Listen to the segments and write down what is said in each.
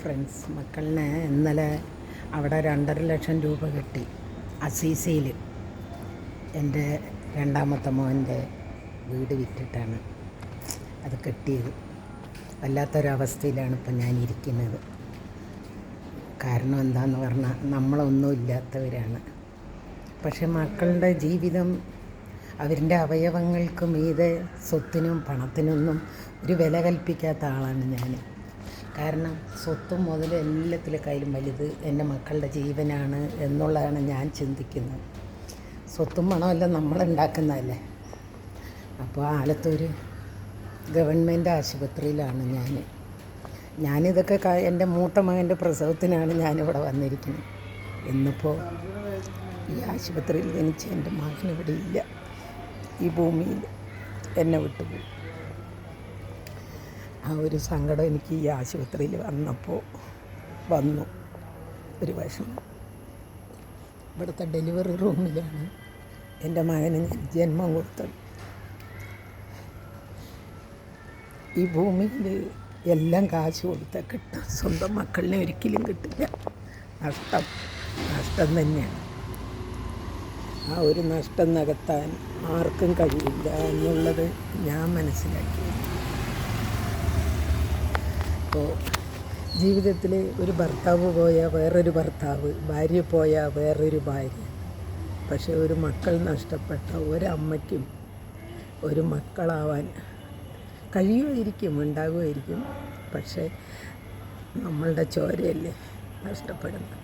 Friends, മക്കളിനെ ഇന്നലെ അവിടെ 2.5 ലക്ഷം രൂപ കിട്ടി. അസീസിയിൽ എൻ്റെ രണ്ടാമത്തെ മോൻ്റെ വീട് വിറ്റിട്ടാണ് അത് കിട്ടിയത്. വല്ലാത്തൊരവസ്ഥയിലാണ് ഇപ്പം ഞാനിരിക്കുന്നത്. കാരണം എന്താണെന്ന് പറഞ്ഞാൽ നമ്മളൊന്നും ഇല്ലാത്തവരാണ്. പക്ഷെ മക്കളുടെ ജീവിതം, അവരുടെ അവയവങ്ങൾക്ക് മീതെ സ്വത്തിനും പണത്തിനൊന്നും ഒരു വില കൽപ്പിക്കാത്ത ആളാണ് ഞാൻ. കാരണം സ്വത്തും മുതലും എല്ലാത്തിലേക്കായാലും വലുത് എൻ്റെ മക്കളുടെ ജീവനാണ് എന്നുള്ളതാണ് ഞാൻ ചിന്തിക്കുന്നത്. സ്വത്തും പണമെല്ലാം നമ്മളുണ്ടാക്കുന്നതല്ലേ. അപ്പോൾ ആലത്തൂർ ഗവൺമെൻറ് ആശുപത്രിയിലാണ് ഞാനിതൊക്കെ എൻ്റെ മൂത്ത മകൻ്റെ പ്രസവത്തിനാണ് ഞാനിവിടെ വന്നിരിക്കുന്നത്. ഇന്നിപ്പോൾ ഈ ആശുപത്രിയിൽ ജനിച്ച എൻ്റെ മകൻ ഇവിടെ ഇല്ല, ഈ ഭൂമിയിൽ എന്നെ വിട്ടുപോയി. ആ ഒരു സങ്കടം എനിക്ക് ഈ ആശുപത്രിയിൽ വന്നപ്പോൾ വന്നു. ഒരു വിഷമം. ഇവിടുത്തെ ഡെലിവറി റൂമിലാണ് എൻ്റെ മകന് ഞാൻ ജന്മം കൊടുത്തത്. ഈ ഭൂമിയിൽ എല്ലാം കാശ് കൊടുത്താൽ കിട്ടും, സ്വന്തം മക്കളിനെ ഒരിക്കലും കിട്ടില്ല. നഷ്ടം തന്നെയാണ്. ആ ഒരു നഷ്ടം നികത്താൻ ആർക്കും കഴിയില്ല എന്നുള്ളത് ഞാൻ മനസ്സിലാക്കി. അപ്പോൾ ജീവിതത്തിൽ ഒരു ഭർത്താവ് പോയാൽ വേറൊരു ഭർത്താവ്, ഭാര്യ പോയാൽ വേറൊരു ഭാര്യ. പക്ഷേ ഒരു മക്കൾ നഷ്ടപ്പെട്ട ഒരമ്മയ്ക്കും ഒരു മക്കളാവാൻ കഴിയുമായിരിക്കും, ഉണ്ടാകുമായിരിക്കും. പക്ഷേ നമ്മളുടെ ചോരയല്ലേ നഷ്ടപ്പെടുന്നത്,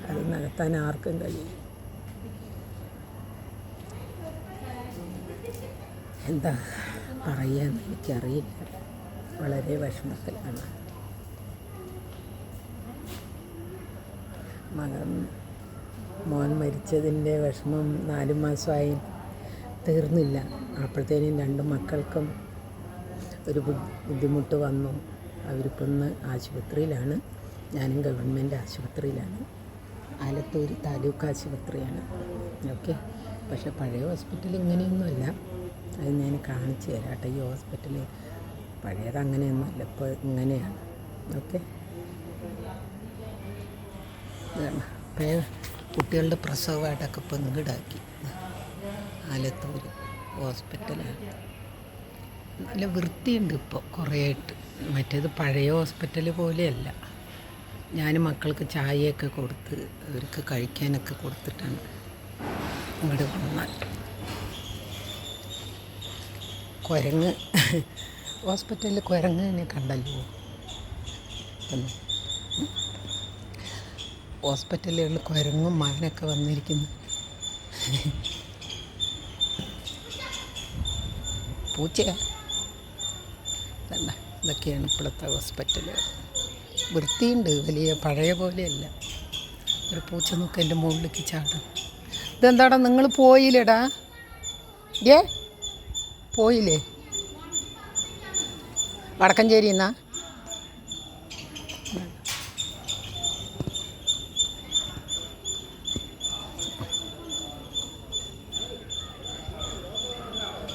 അത് നികത്താൻ ആർക്കും കഴിയും. എന്താ പറയുകയെന്ന് എനിക്കറിയില്ല. വളരെ വിഷമത്തിലാണ്. മോൻ മരിച്ചതിൻ്റെ വിഷമം 4 മാസമായി തീർന്നില്ല. അപ്പോഴത്തേനും 2 മക്കൾക്കും ഒരു ബുദ്ധിമുട്ട് വന്നു. അവരിപ്പോൾ ഇന്ന് ആശുപത്രിയിലാണ്. ഞാനും ഗവൺമെൻറ് ആശുപത്രിയിലാണ്. ആലത്തൂർ താലൂക്ക് ആശുപത്രിയാണ്. ഓക്കെ. പക്ഷേ പഴയ ഹോസ്പിറ്റൽ ഇങ്ങനെയൊന്നുമല്ല. അത് ഞാൻ കാണിച്ചു തരാം കേട്ടോ. ഈ ഹോസ്പിറ്റൽ പഴയത് അങ്ങനെയൊന്നുമല്ല, ഇപ്പോൾ ഇങ്ങനെയാണ്. ഓക്കെ. കുട്ടികളുടെ പ്രസവമായിട്ടൊക്കെ ഇപ്പോൾ ഇങ്ങോട്ടാക്കി. ആലത്തൂർ ഹോസ്പിറ്റലാണ്. നല്ല വൃത്തിയുണ്ട് ഇപ്പോൾ കുറേ ആയിട്ട്. മറ്റേത് പഴയ ഹോസ്പിറ്റൽ പോലെയല്ല. ഞാൻ മക്കൾക്ക് ചായയൊക്കെ കൊടുത്ത് അവർക്ക് കഴിക്കാനൊക്കെ കൊടുത്തിട്ടാണ് ഇവിടെ വന്നാൽ. കുരങ്ങ് ഹോസ്പിറ്റലിൽ കുരങ്ങിനെ കണ്ടല്ലോ. ഹോസ്പിറ്റലുകളിൽ കുരങ്ങും മാനൊക്കെ വന്നിരിക്കുന്നു. പൂച്ചയാ. ഇതൊക്കെയാണ് ഇപ്പോഴത്തെ ഹോസ്പിറ്റലുകൾ. വൃത്തിയുണ്ട്, വലിയ പഴയ പോലെയല്ല. ഒരു പൂച്ച നോക്ക് എൻ്റെ മുകളിലേക്ക് ചാടും. ഇതെന്താടാ നിങ്ങൾ പോയില്ലേടാ? പോയില്ലേ? വടക്കഞ്ചേരി എന്നാ